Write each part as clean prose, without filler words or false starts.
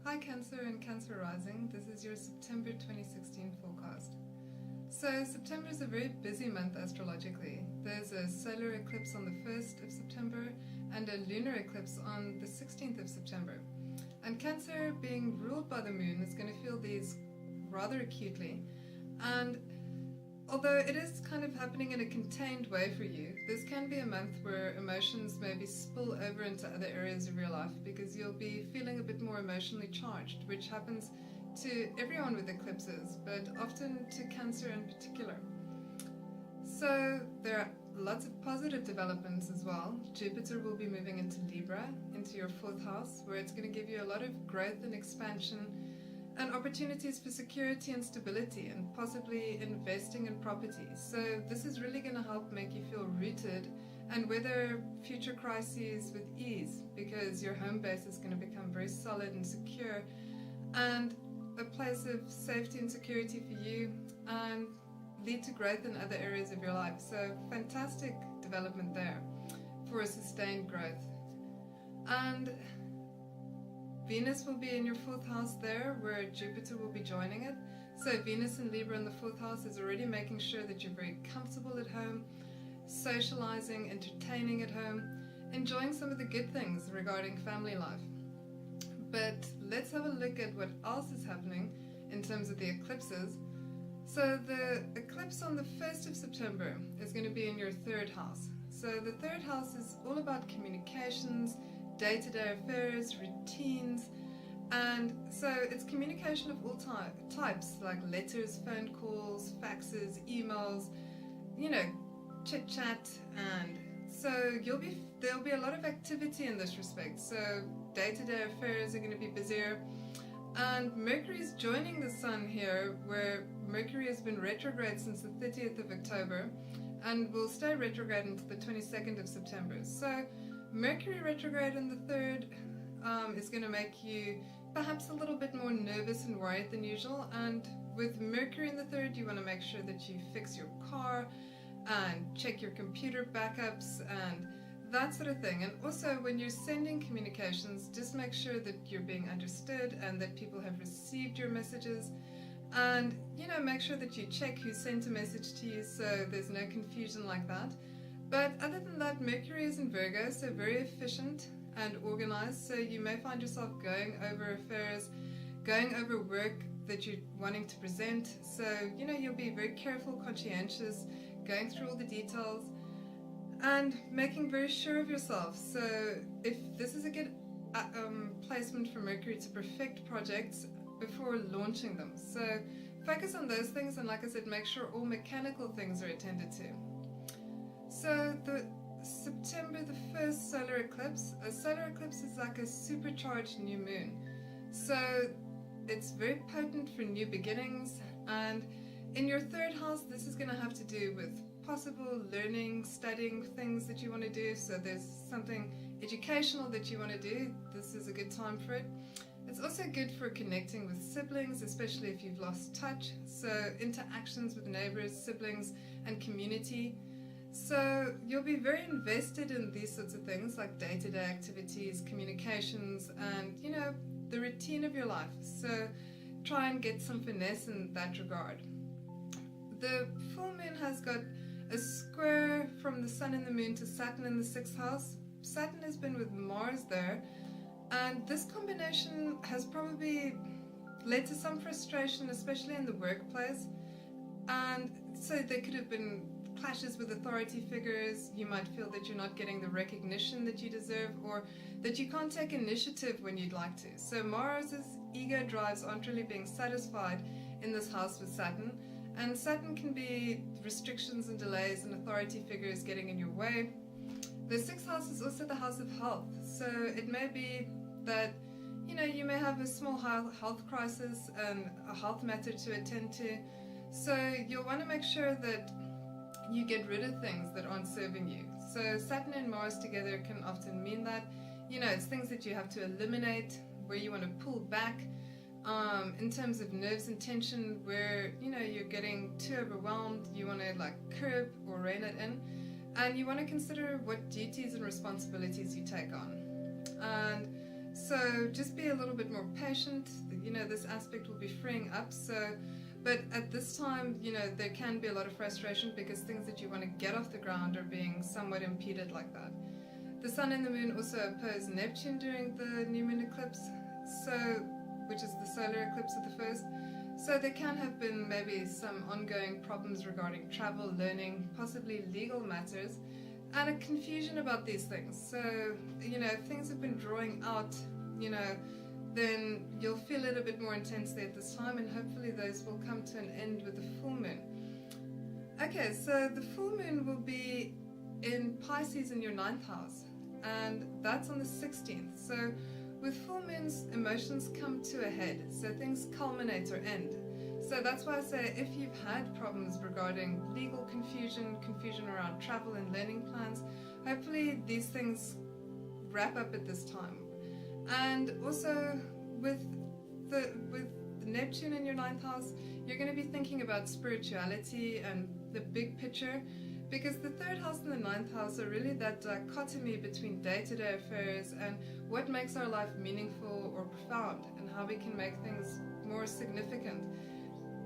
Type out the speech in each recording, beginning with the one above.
Hi Cancer and Cancer Rising, this is your September 2016 forecast. So September is a very busy month astrologically. There's a solar eclipse on the 1st of September and a lunar eclipse on the 16th of September. And Cancer, being ruled by the moon, is going to feel these rather acutely. And although it is kind of happening in a contained way for you, this can be a month where emotions maybe spill over into other areas of your life because you'll be feeling a bit more emotionally charged, which happens to everyone with eclipses, but often to Cancer in particular. So there are lots of positive developments as well. Jupiter will be moving into Libra, into your 4th house, where it's going to give you a lot of growth and expansion and opportunities for security and stability, and possibly investing in property. So this is really going to help make you feel rooted and weather future crises with ease, because your home base is going to become very solid and secure and a place of safety and security for you, and lead to growth in other areas of your life. So fantastic development there for a sustained growth. And Venus will be in your 4th house there, where Jupiter will be joining it. So Venus in Libra in the 4th house is already making sure that you're very comfortable at home, socializing, entertaining at home, enjoying some of the good things regarding family life. But let's have a look at what else is happening in terms of the eclipses. So the eclipse on the 1st of September is going to be in your 3rd house. So the 3rd house is all about communications, day-to-day affairs, routines, and so it's communication of all types, like letters, phone calls, faxes, emails, chit-chat, and so there'll be a lot of activity in this respect. So day-to-day affairs are going to be busier, and Mercury is joining the Sun here, where Mercury has been retrograde since the 30th of October and will stay retrograde until the 22nd of September. So Mercury retrograde in the 3rd is going to make you perhaps a little bit more nervous and worried than usual. And with Mercury in the 3rd, you want to make sure that you fix your car and check your computer backups and that sort of thing. And also, when you're sending communications, just make sure that you're being understood and that people have received your messages. And, make sure that you check who sent a message to you so there's no confusion like that. But other than that, Mercury is in Virgo, so very efficient and organized. So you may find yourself going over affairs, going over work that you're wanting to present. So, you'll be very careful, conscientious, going through all the details and making very sure of yourself. So if this is a good placement for Mercury to perfect projects before launching them. So focus on those things, and like I said, make sure all mechanical things are attended to. So the September the 1st solar eclipse, a solar eclipse is like a supercharged new moon. So it's very potent for new beginnings, and in your 3rd house, this is going to have to do with possible learning, studying things that you want to do. So there's something educational that you want to do. This is a good time for it. It's also good for connecting with siblings, especially if you've lost touch. So interactions with neighbors, siblings, and community. So you'll be very invested in these sorts of things like day-to-day activities, communications, and the routine of your life. So try and get some finesse in that regard. The full moon has got a square from the Sun and the Moon to Saturn in the 6th house. Saturn has been with Mars there, and this combination has probably led to some frustration, especially in the workplace. And so there could have been clashes with authority figures. You might feel that you're not getting the recognition that you deserve, or that you can't take initiative when you'd like to. So Mars's ego drives aren't really being satisfied in this house with Saturn, and Saturn can be restrictions and delays and authority figures getting in your way. The 6th house is also the house of health, so it may be that you may have a small health crisis and a health matter to attend to. So you'll want to make sure that you get rid of things that aren't serving you. So Saturn and Mars together can often mean that, it's things that you have to eliminate, where you want to pull back, in terms of nerves and tension, where, you're getting too overwhelmed, you want to curb or rein it in, and you want to consider what duties and responsibilities you take on. And So just be a little bit more patient. You know, this aspect will be freeing up. But at this time, you know, there can be a lot of frustration because things that you want to get off the ground are being somewhat impeded like that. The Sun and the Moon also oppose Neptune during the new moon eclipse, which is the solar eclipse of the first. So there can have been maybe some ongoing problems regarding travel, learning, possibly legal matters, and a confusion about these things. So, you know, if things have been drawing out, you know, then you'll feel it a bit more intensely at this time, and hopefully those will come to an end with the full moon. Okay, so the full moon will be in Pisces in your 9th house, and that's on the 16th. So with full moons, emotions come to a head, so things culminate or end. So that's why I say if you've had problems regarding legal confusion around travel and learning plans, hopefully these things wrap up at this time. And also with the Neptune in your 9th house, you're going to be thinking about spirituality and the big picture, because the 3rd house and the 9th house are really that dichotomy between day-to-day affairs and what makes our life meaningful or profound, and how we can make things more significant.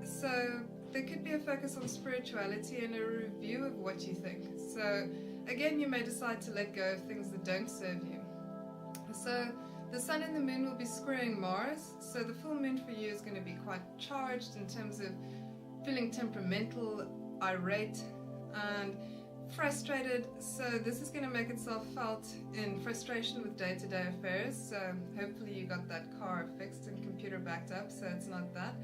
So there could be a focus on spirituality and a review of what you think. So again, you may decide to let go of things that don't serve you. So the Sun and the Moon will be squaring Mars, so the full moon for you is going to be quite charged in terms of feeling temperamental, irate, and frustrated. So this is going to make itself felt in frustration with day-to-day affairs. So hopefully you got that car fixed and computer backed up, so it's not that.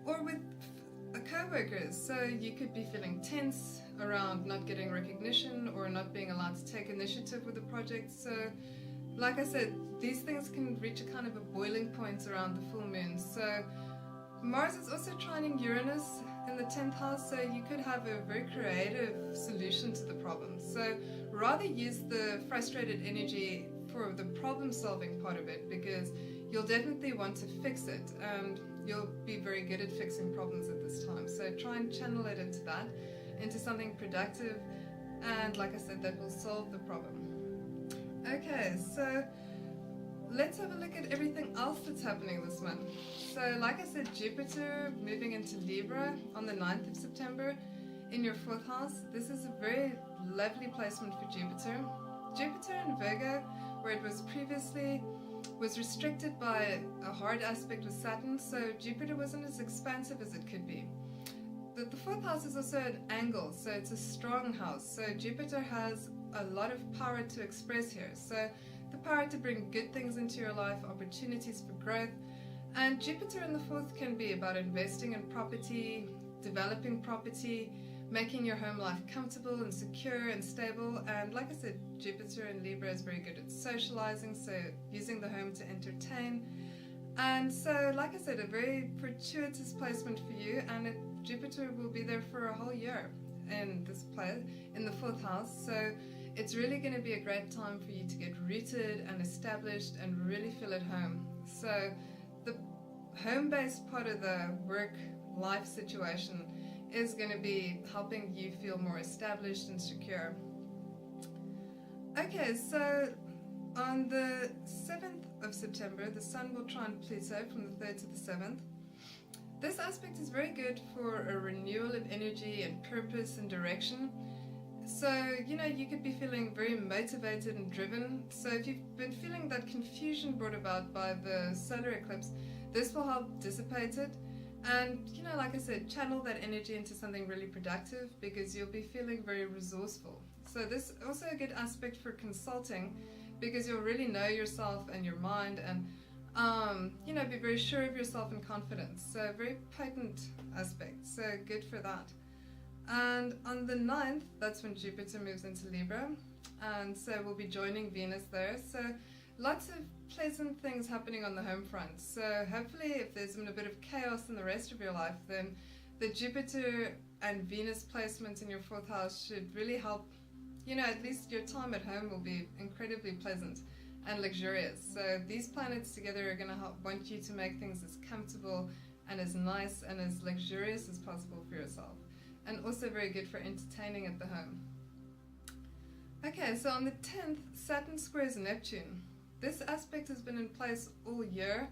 Or with co-workers, so you could be feeling tense around not getting recognition or not being allowed to take initiative with a project. So like I said, these things can reach a kind of a boiling point around the full moon. So Mars is also trining Uranus in the 10th house, so you could have a very creative solution to the problem. So rather use the frustrated energy for the problem-solving part of it, because you'll definitely want to fix it, and you'll be very good at fixing problems at this time. So try and channel it into that, into something productive, and like I said, that will solve the problem. Okay, so let's have a look at everything else that's happening this month. So like I said, Jupiter moving into Libra on the 9th of September in your 4th house. This is a very lovely placement for Jupiter. Jupiter in Virgo, where it was previously, was restricted by a hard aspect with Saturn, so Jupiter wasn't as expansive as it could be. The 4th house is also an angle, so it's a strong house. So Jupiter has a lot of power to express here. So the power to bring good things into your life, opportunities for growth. And Jupiter in the 4th can be about investing in property, developing property, making your home life comfortable and secure and stable. And like I said, Jupiter in Libra is very good at socializing, so using the home to entertain. And so, like I said, a very fortuitous placement for you, and Jupiter will be there for a whole year in this place, in the 4th house. So it's really going to be a great time for you to get rooted and established and really feel at home. So the home-based part of the work-life situation is going to be helping you feel more established and secure. Okay, so on the 7th of September, the Sun will trine Pluto from the 3rd to the 7th. This aspect is very good for a renewal of energy and purpose and direction. So, you know, you could be feeling very motivated and driven. So if you've been feeling that confusion brought about by the solar eclipse, this will help dissipate it. And, you know, like I said, channel that energy into something really productive, because you'll be feeling very resourceful. So this is also a good aspect for consulting, because you'll really know yourself and your mind, and you know, be very sure of yourself and confident. So very potent aspect, so good for that. And on the 9th, that's when Jupiter moves into Libra, and so we'll be joining Venus there. So lots of pleasant things happening on the home front. So hopefully, if there's been a bit of chaos in the rest of your life, then the Jupiter and Venus placement in your 4th house should really help. You know, at least your time at home will be incredibly pleasant and luxurious. So these planets together are going to want you to make things as comfortable and as nice and as luxurious as possible for yourself, and also very good for entertaining at the home. Okay, so on the 10th, Saturn squares Neptune. this aspect has been in place all year,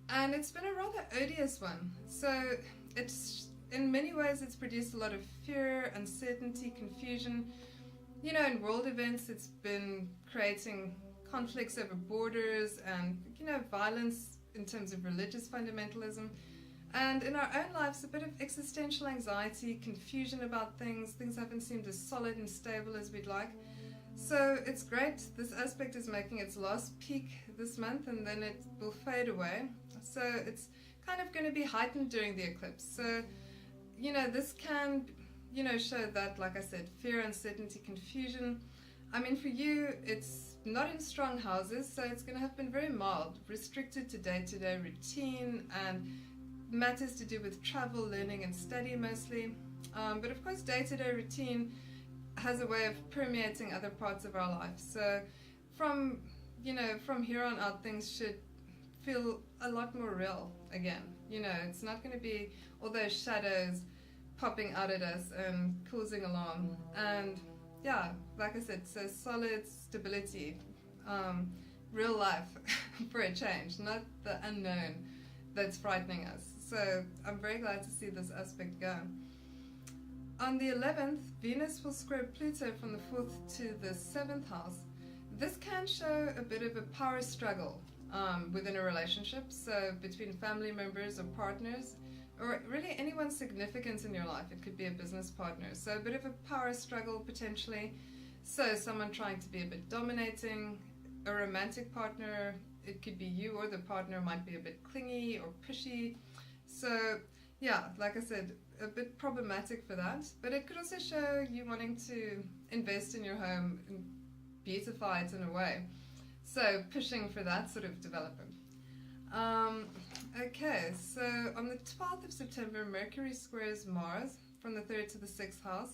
and it's been a rather odious one. So it's, in many ways, it's produced a lot of fear, uncertainty, confusion. You know, in world events, it's been creating conflicts over borders and, you know, violence in terms of religious fundamentalism. And in our own lives, a bit of existential anxiety, confusion about things. Things haven't seemed as solid and stable as we'd like. So it's great. This aspect is making its last peak this month, and then it will fade away. So it's kind of going to be heightened during the eclipse. So, you know, this can, you know, show that, like I said, fear, uncertainty, confusion. I mean, for you, it's not in strong houses, so it's going to have been very mild, restricted to day-to-day routine and matters to do with travel, learning, and study mostly. But of course, day-to-day routine has a way of permeating other parts of our life. So from here on out, things should feel a lot more real again. You know, it's not going to be all those shadows popping out at us and causing alarm. And yeah, like I said, so solid stability, real life for a change, not the unknown that's frightening us. So I'm very glad to see this aspect go. On the 11th, Venus will square Pluto from the 4th to the 7th house. This can show a bit of a power struggle within a relationship, so between family members or partners, or really anyone significant in your life. It could be a business partner. So a bit of a power struggle potentially. So someone trying to be a bit dominating, a romantic partner, it could be you or the partner might be a bit clingy or pushy. So yeah, like I said, a bit problematic for that. But it could also show you wanting to invest in your home and beautify it in a way. So pushing for that sort of development. Okay, so on the 12th of September, Mercury squares Mars from the 3rd to the 6th house.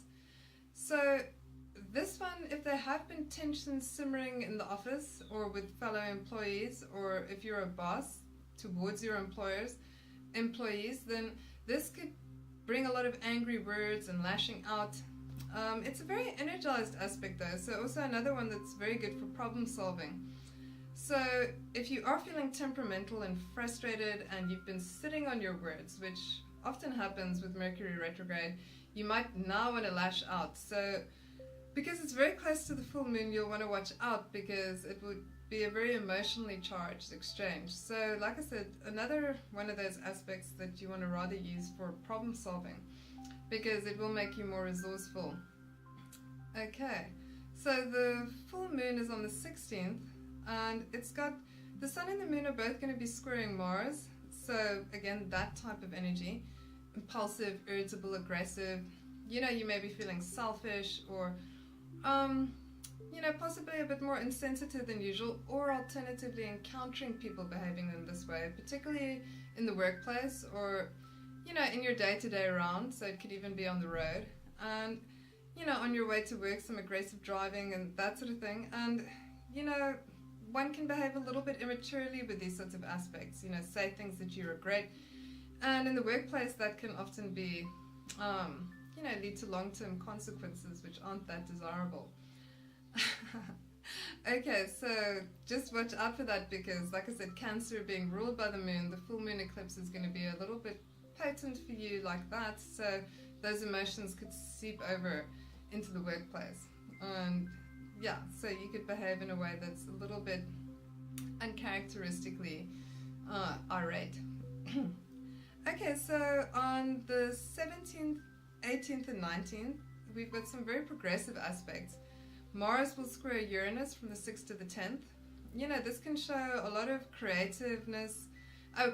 So this one, if there have been tensions simmering in the office or with fellow employees, or if you're a boss towards your employees, then this could bring a lot of angry words and lashing out. It's a very energized aspect though, so also another one that's very good for problem solving. So if you are feeling temperamental and frustrated and you've been sitting on your words, which often happens with Mercury retrograde, you might now want to lash out. So because it's very close to the full moon, you'll want to watch out because it would be a very emotionally charged exchange. So like I said, another one of those aspects that you want to rather use for problem solving because it will make you more resourceful. Okay, so the full moon is on the 16th, and it's got the sun and the moon are both going to be squaring Mars. So again, that type of energy, impulsive, irritable, aggressive. You know, you may be feeling selfish or you know, possibly a bit more insensitive than usual, or alternatively encountering people behaving in this way, particularly in the workplace or, you know, in your day-to-day round. So it could even be on the road and, you know, on your way to work, some aggressive driving and that sort of thing. And, you know, one can behave a little bit immaturely with these sorts of aspects, you know, say things that you regret. And in the workplace, that can often be, you know, lead to long-term consequences which aren't that desirable. Okay, so just watch out for that because, like I said, Cancer being ruled by the moon, the full moon eclipse is going to be a little bit potent for you like that. So those emotions could seep over into the workplace. And yeah, so you could behave in a way that's a little bit uncharacteristically irate. Okay, so on the 17th, 18th and 19th, we've got some very progressive aspects. Mars will square Uranus from the 6th to the 10th. You know, this can show a lot of creativeness,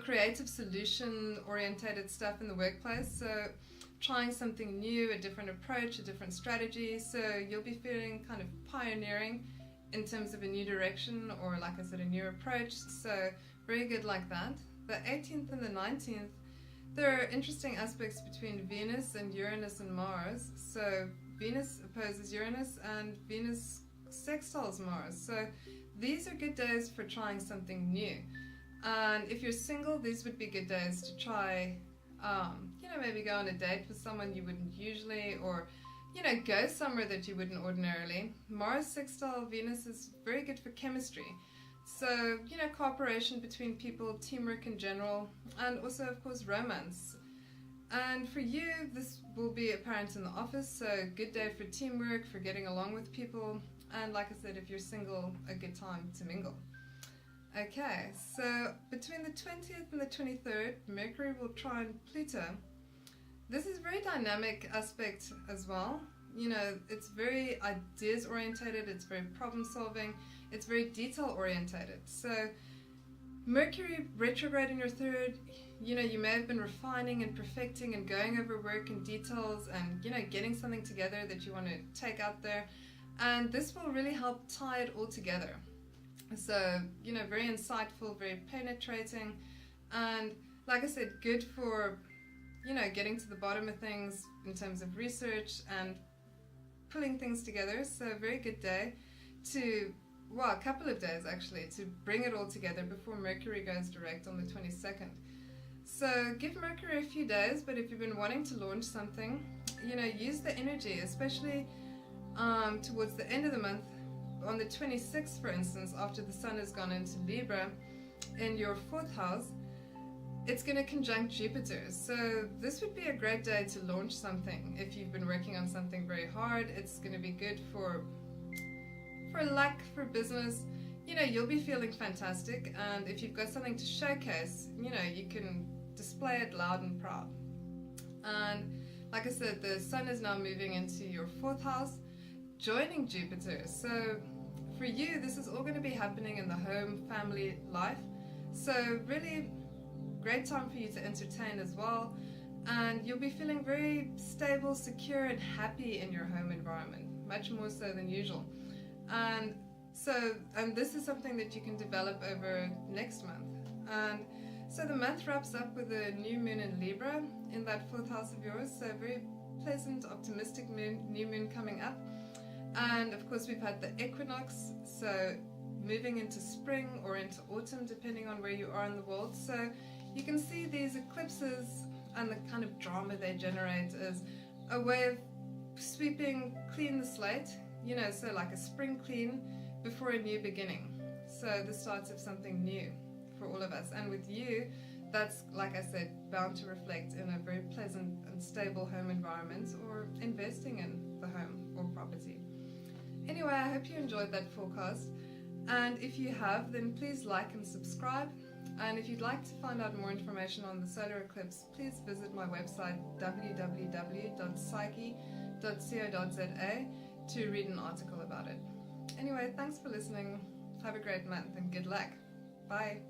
creative solution-orientated stuff in the workplace. So trying something new, a different approach, a different strategy. So you'll be feeling kind of pioneering in terms of a new direction or, like I said, a new approach. So very good like that. The 18th and the 19th, there are interesting aspects between Venus and Uranus and Mars. So Venus opposes Uranus and Venus sextiles Mars. So these are good days for trying something new. And if you're single, these would be good days to try, you know, maybe go on a date with someone you wouldn't usually, or, you know, go somewhere that you wouldn't ordinarily. Mars sextile Venus is very good for chemistry. So, you know, cooperation between people, teamwork in general, and also, of course, romance. And for you, this will be apparent in the office, so good day for teamwork, for getting along with people, and like I said, if you're single, a good time to mingle. Okay, so between the 20th and the 23rd, Mercury will trine Pluto. This is a very dynamic aspect as well. You know, it's very ideas orientated, it's very problem solving, it's very detail orientated. So Mercury retrograde in your third, you know, you may have been refining and perfecting and going over work and details and, you know, getting something together that you want to take out there. And this will really help tie it all together. So, you know, very insightful, very penetrating, and like I said, good for, you know, getting to the bottom of things in terms of research and pulling things together. So very good day to, well, a couple of days actually, to bring it all together before Mercury goes direct on the 22nd. So give Mercury a few days, but if you've been wanting to launch something, you know, use the energy, especially towards the end of the month. On the 26th, for instance, after the Sun has gone into Libra in your 4th house, it's going to conjunct Jupiter. So this would be a great day to launch something. If you've been working on something very hard, it's going to be good for luck, for business. You know, you'll be feeling fantastic, and if you've got something to showcase, you know, you can display it loud and proud. And like I said, the Sun is now moving into your 4th house, joining Jupiter. So for you, this is all going to be happening in the home, family life. So really great time for you to entertain as well. And you'll be feeling very stable, secure, and happy in your home environment, much more so than usual. And this is something that you can develop over next month. And so the month wraps up with a new moon in Libra in that 4th house of yours. So very pleasant, optimistic new moon coming up. And of course we've had the equinox, so moving into spring or into autumn depending on where you are in the world. So you can see these eclipses and the kind of drama they generate as a way of sweeping clean the slate, you know, so like a spring clean before a new beginning. So the start of something new for all of us. And with you, that's, like I said, bound to reflect in a very pleasant and stable home environment or investing in the home or property. Anyway, I hope you enjoyed that forecast, and if you have, then please like and subscribe. And if you'd like to find out more information on the solar eclipse, please visit my website www.psyche.co.za to read an article about it. Anyway, thanks for listening. Have a great month and good luck. Bye.